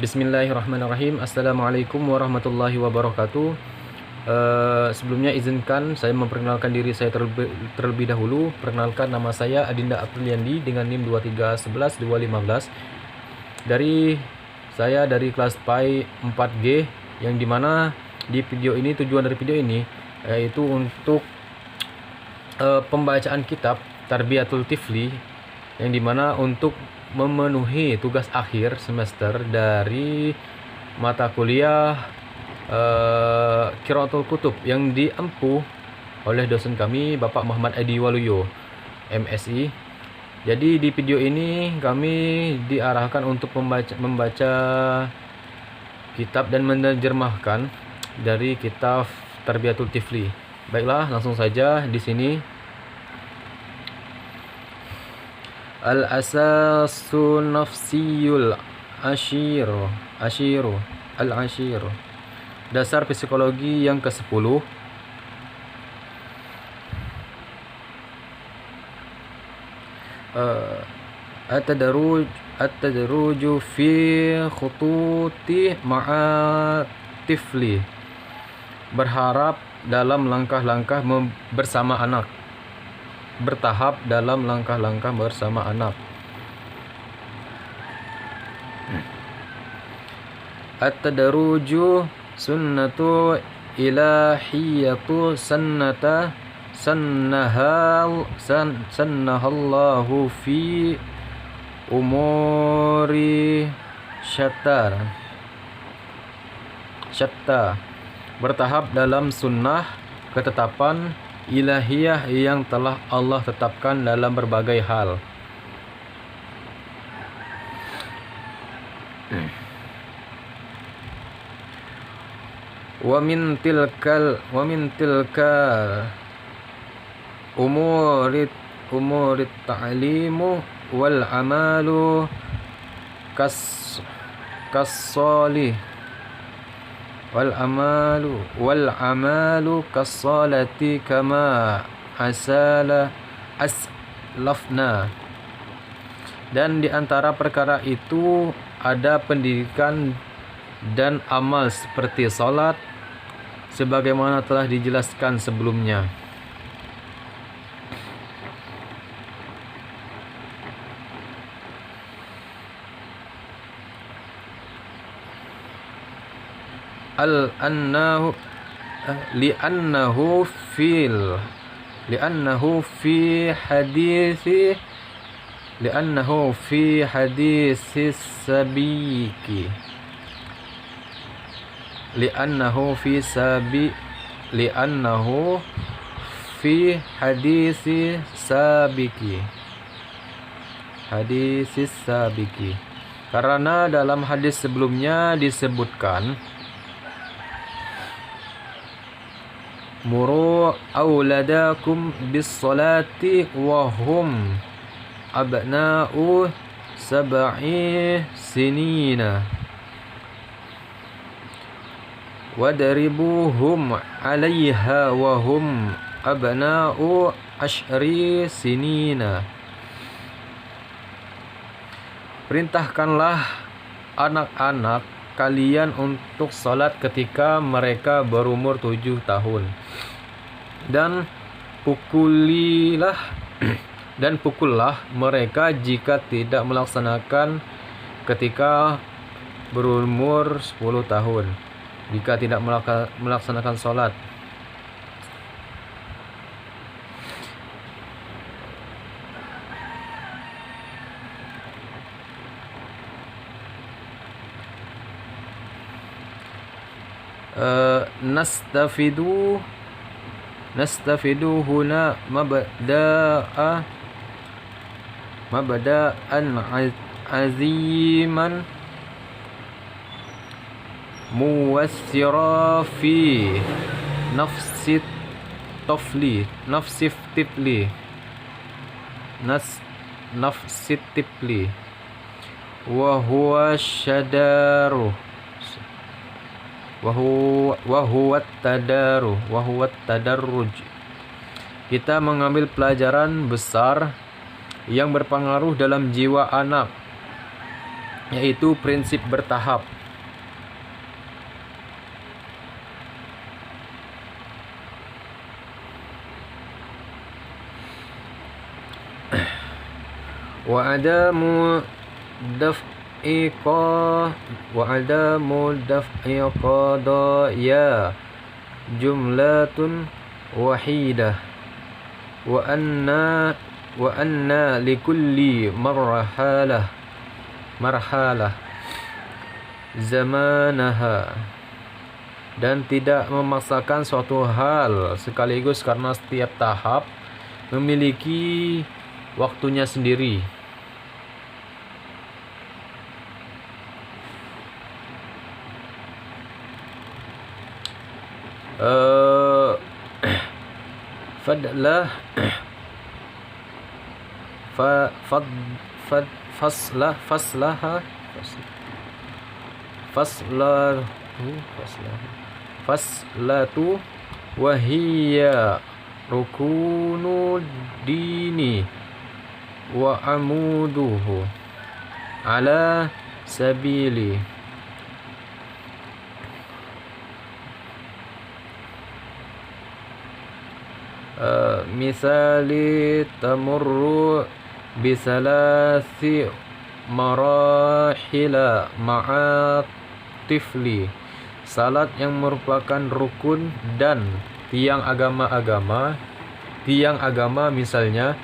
Bismillahirrahmanirrahim. Assalamualaikum warahmatullahi wabarakatuh. Sebelumnya izinkan saya memperkenalkan diri saya terlebih dahulu. Perkenalkan, nama saya Adinda Apriliandi dengan NIM 2311215. Saya dari kelas PAI 4G, yang dimana di video ini, tujuan dari video ini yaitu untuk pembacaan kitab Tarbiyatul Tifli, yang dimana untuk memenuhi tugas akhir semester dari mata kuliah Qiraatul Kutub yang diempuh oleh dosen kami Bapak Muhammad Edi Waluyo, MSI. Jadi di video ini kami diarahkan untuk membaca kitab dan menerjemahkan dari kitab Tarbiyatul Tifli. Baiklah, langsung saja di sini. Al-asasu nafsiyul ashiru. Al-ashiru. Dasar psikologi yang ke-10. At-tadaruju fi khututi ma'a tifli. Berharap dalam langkah-langkah bersama anak. Bertahap dalam langkah-langkah bersama anak. At-tadaruju sunnatu ilahiyatu sannahallahu fi umuri syatta. Bertahap dalam sunnah ketetapan ilahiyah yang telah Allah tetapkan dalam berbagai hal. Wa min tilka umurit ta'limu wal amalu kas-salih wal amalu kas-salati kama aslafna. Dan di antara perkara itu ada pendidikan dan amal seperti salat sebagaimana telah dijelaskan sebelumnya. Li'annahu fi hadis sabiki. Li'annahu fi hadisi sabiki. Karena dalam hadis sebelumnya disebutkan, muru auladakum bis salati wa hum abna'u sab'i sinina wadribuhum 'alaiha wa hum abna'u ashri sinina. Perintahkanlah anak-anak kalian untuk salat ketika mereka berumur 7 tahun, dan pukullah mereka jika tidak melaksanakan ketika berumur 10 tahun, jika tidak melaksanakan salat. Nastafidu huna mabda'an aziman muwassira fi nafsi tifli wa huwa syadaru wa huwa tadarruj. Kita mengambil pelajaran besar yang berpengaruh dalam jiwa anak yaitu prinsip bertahap. Wa'adamu daf'i qadaya jumlatun wahidah wa anna likulli marhalah zamanaha, dan tidak memaksakan suatu hal sekaligus karena setiap tahap memiliki waktunya sendiri. Faslatu wahiyya rukunu dini wa amuduhu ala sabili misali tamurru bisalasi marahila ma'a tifli. Salat yang merupakan rukun dan tiang agama misalnya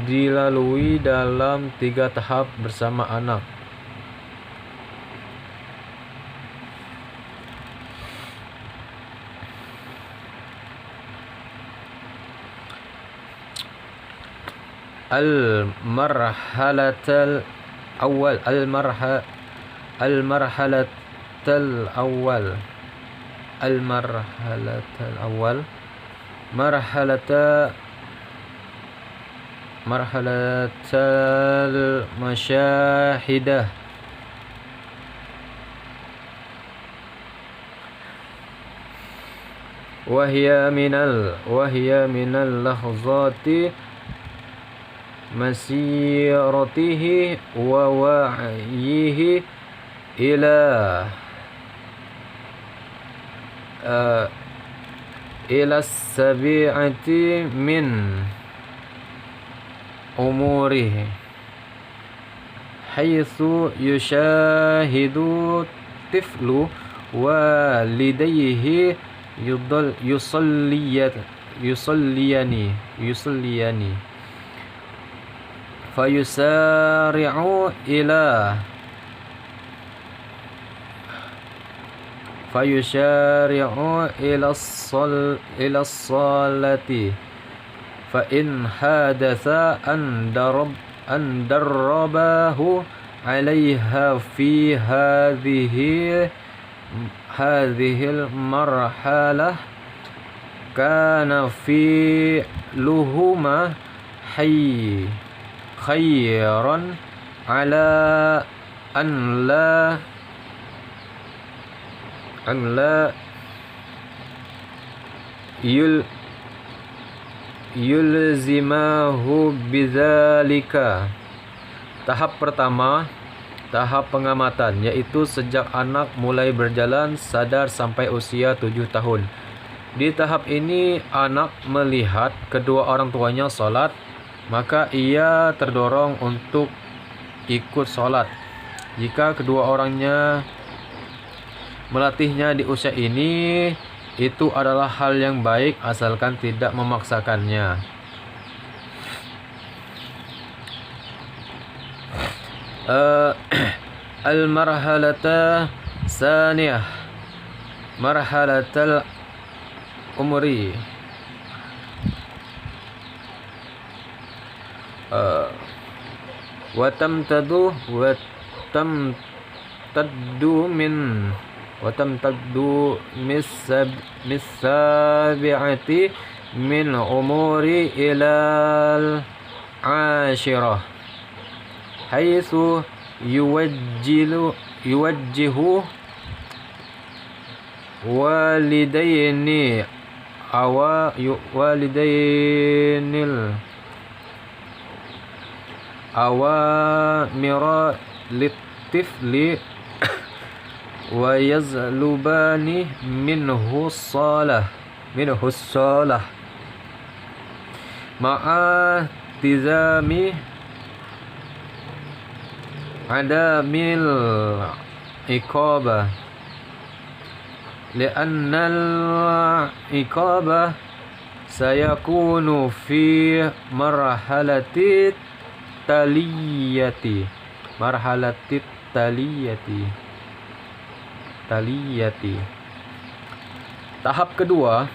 dilalui dalam 3 tahap bersama anak. Al-marhalatul awal marhalatul masyahidah wahya minal lahzati masiratihi wa wa'yihi ila sabi'ati min umurihi haitsu yushahidu tiflu walidayhi yusalliyani fayusari'u ila salati fa in hadatha an darrabahu 'alaiha fi hadhihi al-marhalah kana fi luhuma khayran ala an la yulzimahu bidzalika. Tahap pertama, tahap pengamatan, yaitu sejak anak mulai berjalan sadar sampai usia 7 tahun. Di tahap ini anak melihat kedua orang tuanya sholat, maka ia terdorong untuk ikut sholat. Jika kedua orangnya melatihnya di usia ini, itu adalah hal yang baik asalkan tidak memaksakannya. Al-marhalata saniyah marhalatul umri wa tamtaddu misabi'ati min umuri ilal ashirah haitsu yuwajjihu walidainil awamira tifli wa yazlubani minhu salah ma'a tizami adamil iqabah li'annal iqabah sayakunu fi marhalati taliyati tahap kedua,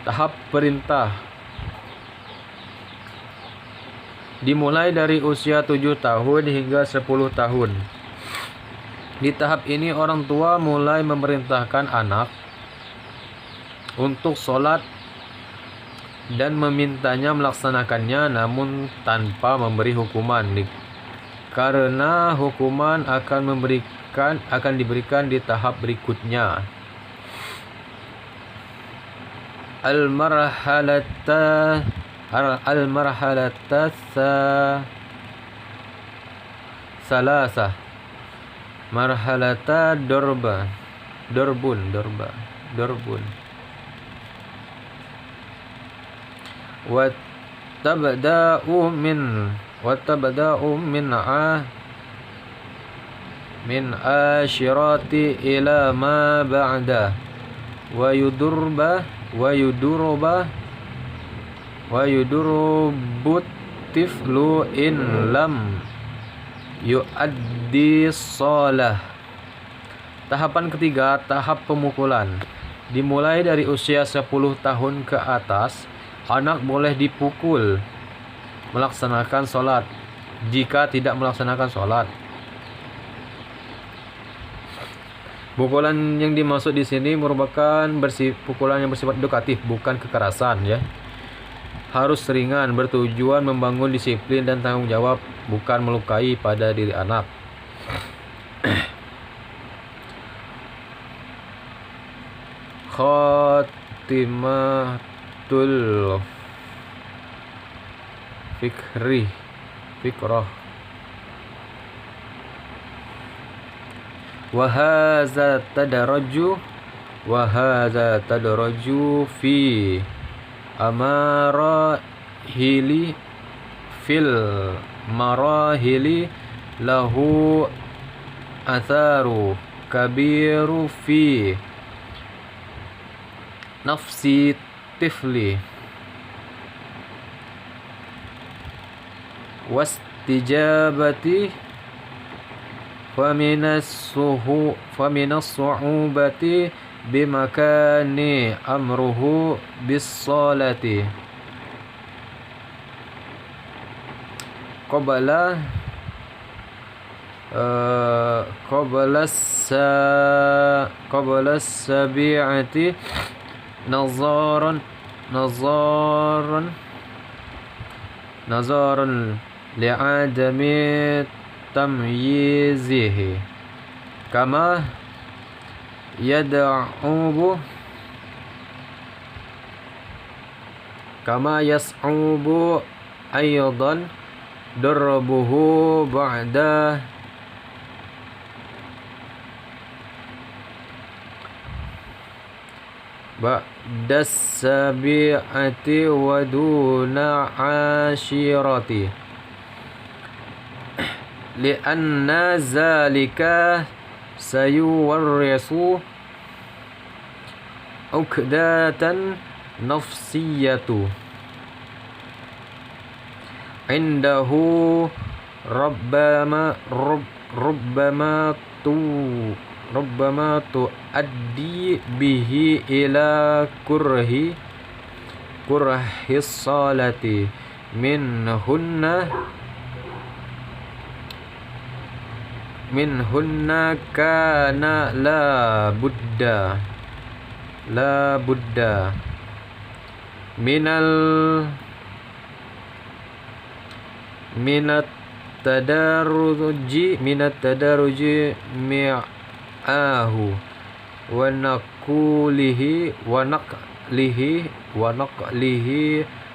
tahap perintah, dimulai dari usia 7 tahun hingga 10 tahun. Di tahap ini orang tua mulai memerintahkan anak untuk sholat dan memintanya melaksanakannya, namun tanpa memberi hukuman, karena hukuman akan diberikan di tahap berikutnya. Al-marhalata salasa marhalata dorbun wa tabda'u min ashirati ila ma ba'da wa yudurbu tiflu in lam yu'addi shalah. Tahapan ketiga, tahap pemukulan, dimulai dari usia 10 tahun ke atas. Anak boleh dipukul melaksanakan sholat. Jika tidak melaksanakan sholat, pukulan yang dimaksud di sini merupakan pukulan yang bersifat edukatif, bukan kekerasan ya. Harus ringan, bertujuan membangun disiplin dan tanggung jawab, bukan melukai pada diri anak. Khatimatul fikrah wa hadza tadaraju fi marahili lahu atharu kabiru fi nafsi tifli wastijabati faminas su'ubati bimakani amruhu bis-salati qabla sabi'ati nazaran li'adami tamyizihi kama yas'ubu aydan darbuhu ba'da sabi'ati wa duna ashirati li'anna zalika sayuwarrisu uqdatan nafsiyatu indahu rubbama tuaddi bihi ila kurhis salati minhunna kana la budda minat tadaruji mi'ahu wa naqlihi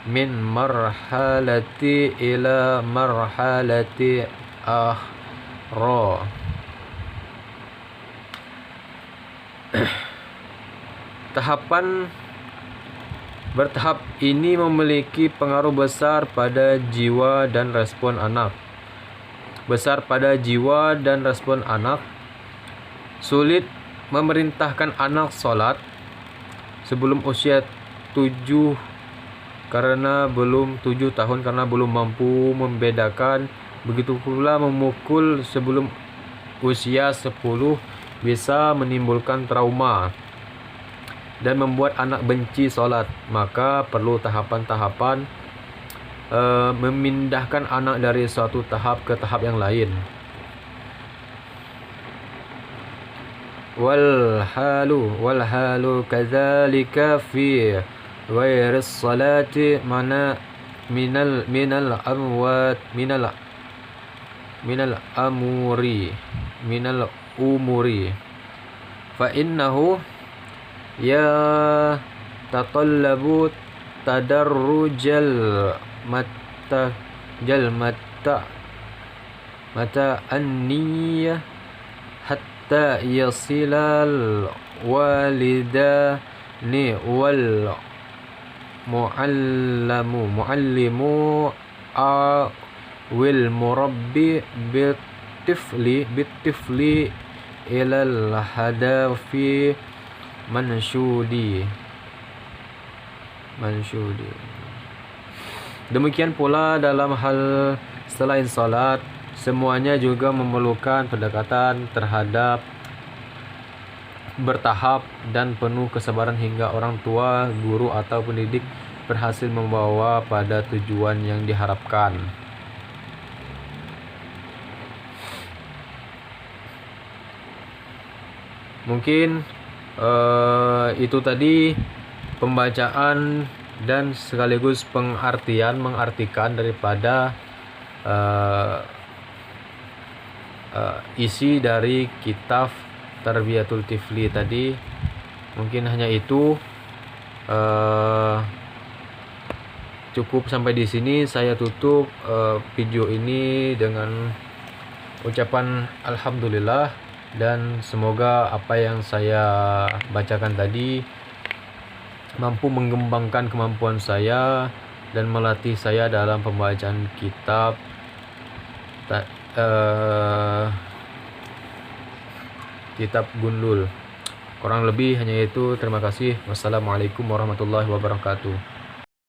min marhalati ila marhalati akhra. Tahapan bertahap ini memiliki pengaruh besar pada jiwa dan respon anak. Sulit memerintahkan anak sholat sebelum usia 7 karena belum 7 tahun karena belum mampu membedakan. Begitu pula memukul sebelum usia 10 bisa menimbulkan trauma dan membuat anak benci sholat. Maka perlu tahapan-tahapan memindahkan anak dari suatu tahap ke tahap yang lain. Wal halu kadzalika fi ghairis salati mana minal umuri fa innahu ya tatallabu tadarrujal mata anniyah hatta yasilal walidani wal muallimu wil murabbi bitifli ilal hadafi mansyudi. Demikian pula dalam hal selain salat, semuanya juga memerlukan pendekatan terhadap bertahap dan penuh kesabaran hingga orang tua, guru atau pendidik berhasil membawa pada tujuan yang diharapkan. Mungkin itu tadi pembacaan dan sekaligus mengartikan daripada isi dari kitab Tarbiyatul Tifli tadi. Mungkin hanya itu. Cukup sampai di sini. Saya tutup video ini dengan ucapan alhamdulillah, dan semoga apa yang saya bacakan tadi mampu mengembangkan kemampuan saya dan melatih saya dalam pembacaan kitab kitab Gundul. Kurang lebih hanya itu. Terima kasih. Wassalamualaikum warahmatullahi wabarakatuh.